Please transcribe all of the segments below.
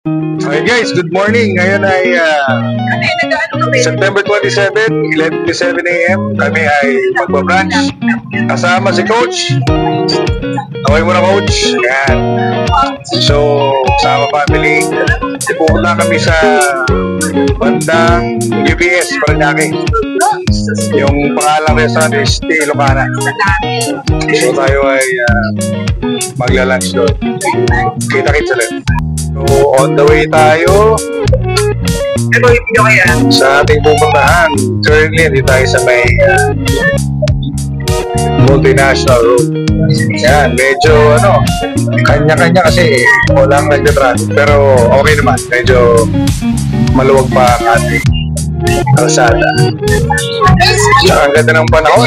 Okay guys, good morning. Ngayon ay September 27, 11:57 a.m. Kami ay magpa-brunch. Kasama si Coach. Okay mo na, Coach. Ayan. So, sama family. Pupunta kami sa bandang UBS, Paranaque. Yung pangalang restaurant is T. Ilocana. So, tayo ay magla-lunch doon. Kita-kits ulit. So, on the way tayo sa ating pupuntahan. Currently, hindi tayo sa may multinational road. Yan, medyo kanya-kanya kasi walang nagtatraffic. Pero okay naman, medyo maluwag pa ang ating kalsada. Saka ang ganda ng panahon.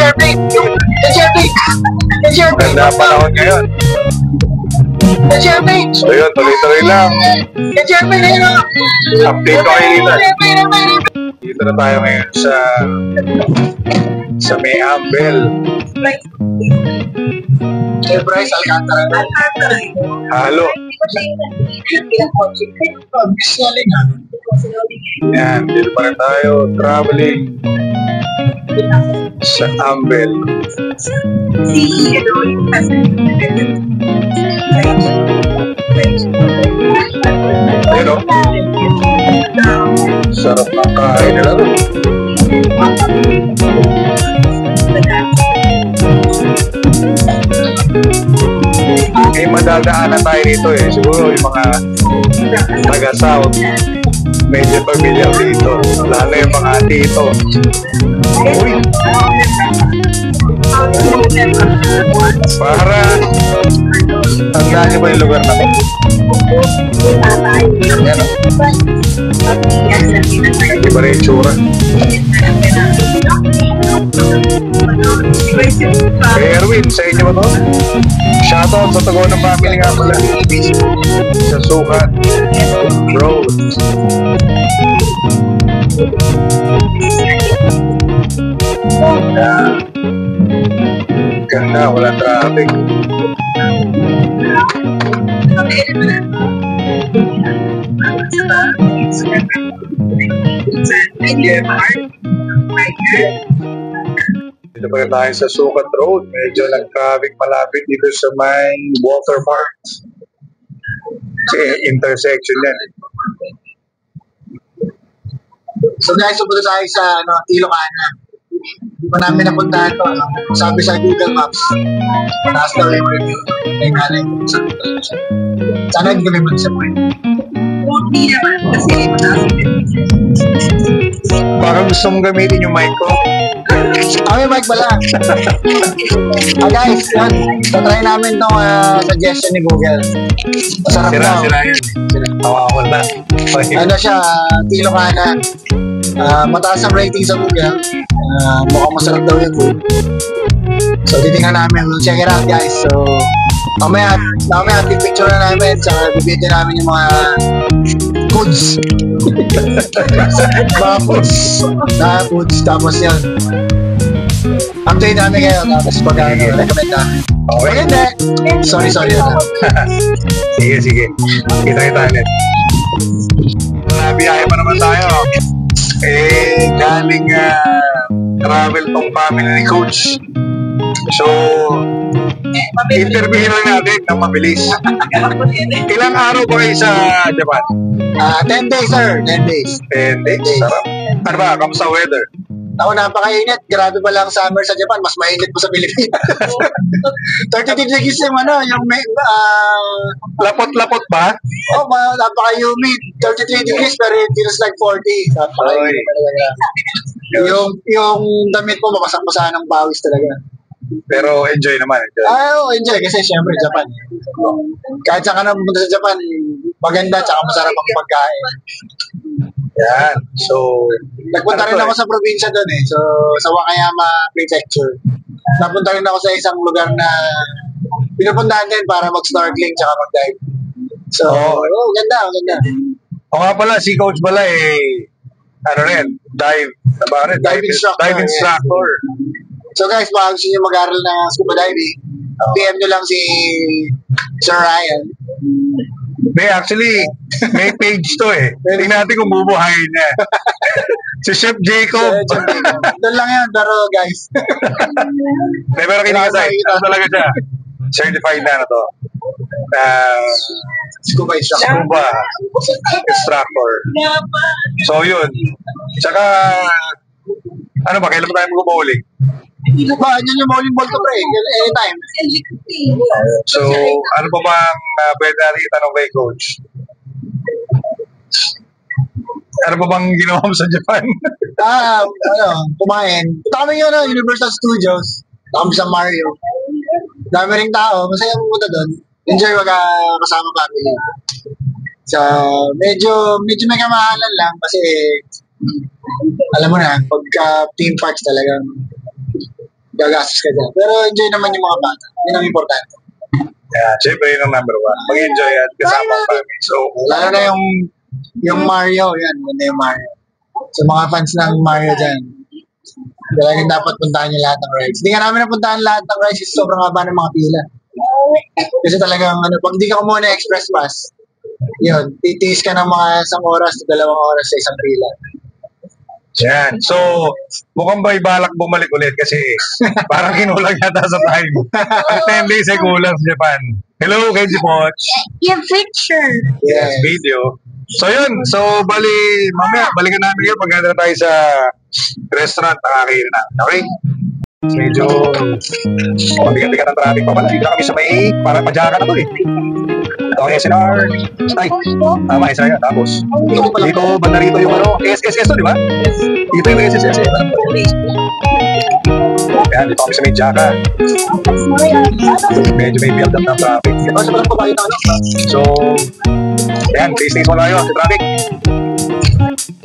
Ganda ang panahon ngayon. So yun, tuloy-tuloy lang. Update ko kayo dito. Dito na tayo ngayon sa May Ambel. Bryce Alcantara. Halo. Yan, dito pa rin tayo. Traveling sa Ambel. Ayun o. Sarap ng kain nila doon. May madadaanan tayo dito eh. Siguro yung mga taga-south medyo familiar dito. Lalo yung mga tito. Uy! Para tandaan niyo ba yung lugar natin? Yan o. Iba rin yung tsura. Kay Erwin, sa inyo ba to? Shoutout sa Tagonan family nga pala. Sa Sukat Road. Ganda, walang traffic. Dito pa tayo sa Sukat Road. Medyo nag-traffic malapit dito sa may water park. Kasi intersection yan. So guys, pupunta tayo sa Ilocana. Hindi pa namin napuntahan to. Sabi sa Google Maps, taas daw yung review. May kalay ko sa siya. Sana hindi kami mag-disappoint. Hindi naman kasi Parang gusto mong gamitin yung mic ko. May mic ba lang? Guys, yan. Try namin itong suggestion ni Google. Masarap na. Sira yun. Tawakol na. Ano siya, Ilocana. Mataas ang rating sa Google. Mukhang masarap daw yung food. So, titingnan namin. We'll check it out, guys. So, mamaya pipicture na namin. Saka bibigyan namin yung mga foods. Mga foods. Tapos yan. Update namin kayo. Tapos recommend namin. Okay. Hindi. Sorry. Sige. Kita ulit. Nabiyahe pa naman tayo. Galing travel tong family ni Coach. So, interviewin lang natin ng mabilis. Ilang araw ba kayo sa Japan? 10 days, sir. 10 days. 10 days? Sarap. Ano ba? Kamusta weather? Ako, napakainit. Grabe pa lang summer sa Japan. Mas mainit po sa Pilipinas. 30 degrees yung Lapot-lapot ba? napaka-humid. 33 degrees pero it feels like 40. Napaka-init talaga. Yung damit po, mabasang-basa ng pawis talaga. Pero enjoy naman. Enjoy kasi syempre Japan. Kahit saan ka na pumunta sa Japan, maganda tsaka masarap ang pagkain. Yan. So, Nagpunta rin ako sa probinsya doon eh. So, sa Wakayama Prefecture. Napunta rin ako sa isang lugar na pinupuntahan din para mag-snorkeling tsaka mag-dive. So, ganda. o nga pala, si Coach Bala dive instructor. So guys, baka gusto nyo mag-aral ng scuba diving, PM nyo lang si Sir Ryan. May actually, may page to eh. Tingnan natin kung bubuhayin niya. Si Chef Jacob. Doon lang yan, pero guys. Pero kinikasay. Ano talaga siya? Certified na to. Scuba instructor. Scuba instructor. So yun. Tsaka, ano ba, kailan mo tayo mag-bowling? Ba, yun yung bowling ball to pre. Anytime. So, ano pa bang pwede natin itanong kay Coach? Ano pa bang ginawa mo sa Japan? Kumain. Punta kami yun, Universal Studios. Punta kami sa Mario. Dami ring tao. Masaya pumunta doon. Enjoy kasama family. So, medyo may kamahalan lang kasi alam mo na, pagka theme parks talagang gagastos ka dyan. Pero enjoy naman yung mga bata. Yun ang importante. Yeah, syempre yun ang number one. Mag-enjoy at kasama ang family. So, lalo na yung Mario, yan. Muna yung Mario. So, mga fans ng Mario dyan, talagang dapat puntahan nyo lahat ng rides. Hindi ka namin napuntahan lahat ng rides kasi sobrang haba ng mga pila. Kasi talagang, pag di ka kumuha ng express pass, yun, titiis ka ng mga 1 oras to 2 oras sa isang pila. yan. So, mukhang ba'y balak bumalik ulit kasi parang kinulang yata sa time. 10 days ay kulang sa Japan. Hello, Kenji Poch. Yung picture. Yes, video. So yun, so mamaya, balikan namin yun pagkanda tayo sa restaurant na kakainin namin. Okay? Medyo mabigat-bigat ang traffic pa pala. Dito na kami sa may, para padyakan na to eh. Ito ang SNR. Ay, tama SNR yan. Tapos, dito, banda rito yung SSS to, di ba? Dito yung SSS. Ayan, dito kami sa may Jaka. Medyo may build up ng traffic. So, ayan, face-face mo tayo sa traffic.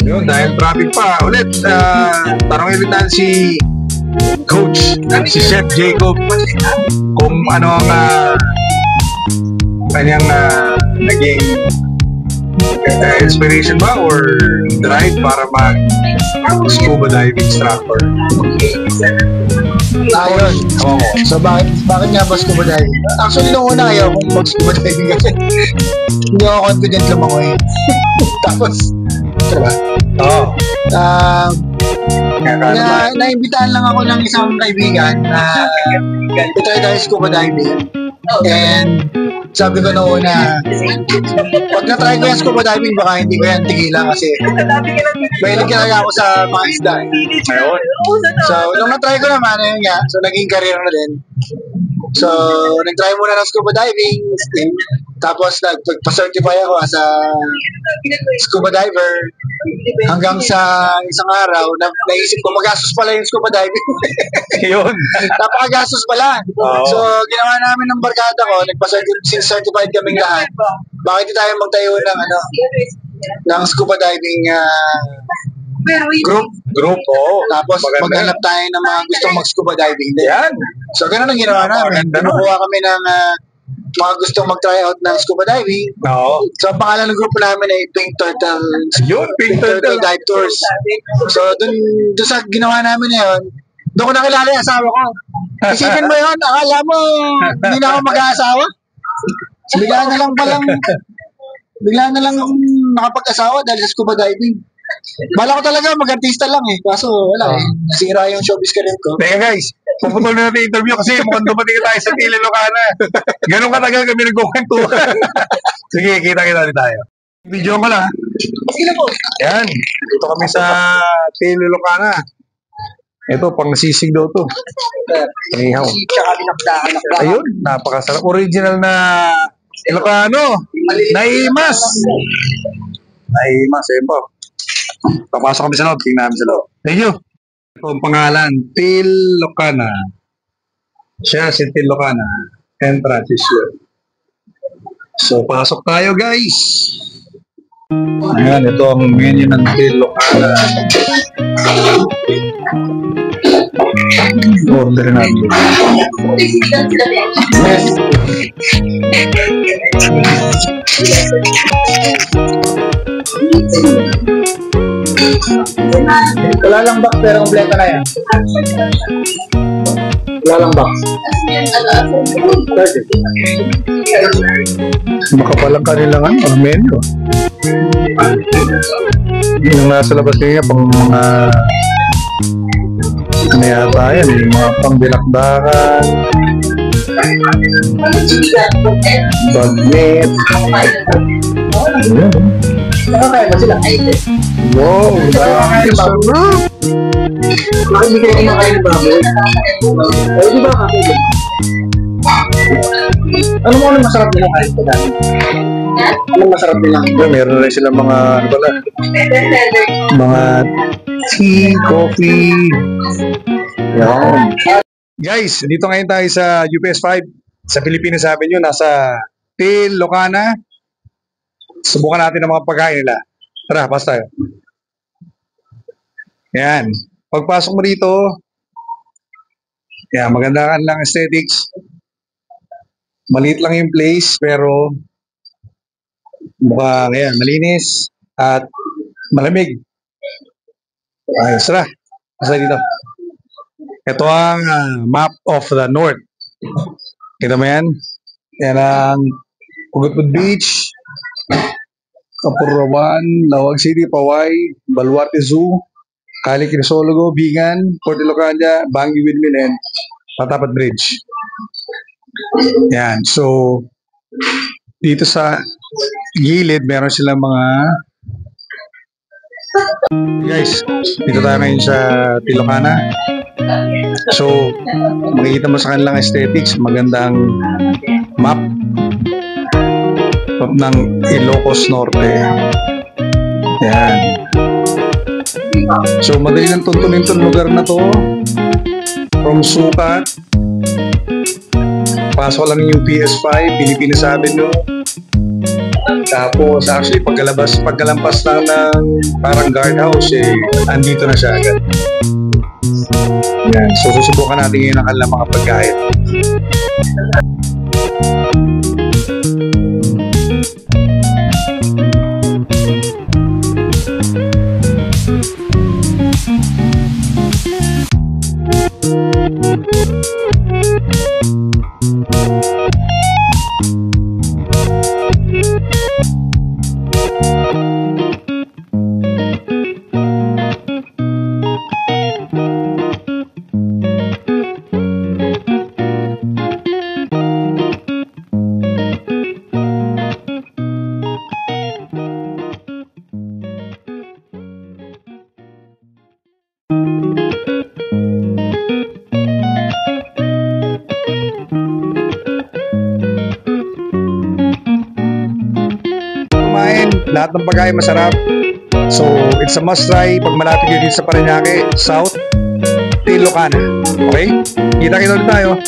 Yun, dahil traffic pa. Ulit, tanongin ulit natin si Coach, si Chef Jacob, kung ano ang kanyang naging inspiration ba or drive para mag-scuba diving instructor. Ayun. So, bakit nga ba scuba diving? Actually, nung una ayaw kong mag-scuba diving kasi hindi ako confident lumangoy. Tapos, diba? Oo. Naimbitahan lang ako ng isang kaibigan na itry tayo scuba diving. And sabi ko noon na pag na-try ko yung scuba diving, baka hindi ko yan tigilan kasi mahilig talaga ako sa mga isda. Ayun. So, nung na-try ko naman, ayun nga, so naging career na din. So, nag-try muna ng scuba diving, tapos nagpa-certify ako as a scuba diver hanggang sa isang araw naisip ko magastos pala yung scuba diving. Yun. Napakagastos pala. Oh. So, ginawa namin ng barkada ko, nagpa-certified kaming lahat. Bakit di tayo magtayo ng scuba diving group? Oo. Tapos, maghanap tayo ng mga gustong mag-scuba diving din. Yan. So, ganun ang ginawa namin. Kinukuha kami ng mga gustong mag-try out ng scuba diving. Oo. So, ang pangalan ng grupo namin ay Pink Turtle. Yun, Pink Turtle Dive Tours. So, dun sa ginawa namin na yun, doon ko nakilala yung asawa ko. Isipin mo yun, akala mo, hindi na ako mag-aasawa. So, bigla na lang akong nakapag-asawa dahil sa scuba diving. Bala ko talaga mag-artista lang eh. Kaso wala eh. Nasira yung showbiz career ko. Teka guys, puputol na natin interview kasi mukhang dumating tayo sa Tila Locana. Ganun katagal kami nagkukwentuhan. Sige, kita-kita ulit tayo. Video ko lang. Sino po? Yan, dito kami sa Tila Locana. Ito, pang sisig daw to. Ihaw. Tsaka dinakdakan. Ayun, napakasarap. Original na Ilocano. Naimas. Naimas, eh po. Papasok kami sa loob, tingnan namin sa loob. Thank you. Ito ang pangalan, Til Locana. Siya si Til Locana. Entrance is yun. So, pasok tayo guys. Ayan, ito ang menu ng Til Locana. Order natin. Yes. Wala lang box pero kompleto na yan. Wala lang box. Makapalang kanilang menu. Yung nasa labas niya pang mga ano yata yan, yung mga pangbilakdakan, bagnet. Nakakaya ba sila? Wow, dami sarap. Bakit hindi kayo kumakain ng baboy? Ay, di ba kapag? Ano masarap nila kahit pa dami? Anong masarap nila? Meron rin sila mga ano pala, mga tea, coffee. Yan. Guys, dito ngayon tayo sa UPS 5 sa Pilipinas Avenue, nasa Ilocana. Subukan natin ang mga pagkain nila. Tara, pas tayo. Yan. Pagpasok mo dito, yan, maganda lang aesthetics. Maliit lang yung place, pero mukhang yan, malinis at malamig. Ayos, tara. Basta dito. Ito ang map of the North. Kita mo yan? Yan ang Pugutpud Beach, Kapurawan, Lawag City, Paway, Baluarte Zoo, Cali Crisologo, Bigan, Port Ilocana, Bangi Windmill, and Patapat Bridge. Yan. So, dito sa gilid, meron silang mga guys, dito tayo ngayon sa Ilocana. So, makikita mo sa kanilang aesthetics, magandang map ng Ilocos Norte. Yan. So, madali lang tuntunin itong lugar na to. From Sukat, pasok lang yung UPS 5, Pilipinas Avenue. Tapos, actually, pagkalampas lang ng parang guardhouse, andito na siya agad. Yan. So, susubukan natin ngayon ang kanilang mga pagkain. Lahat ng pagkain masarap. So, it's a must try pag malapit yun dito sa Parañaque, South Ilocana. Okay? Kita-kita ulit tayo.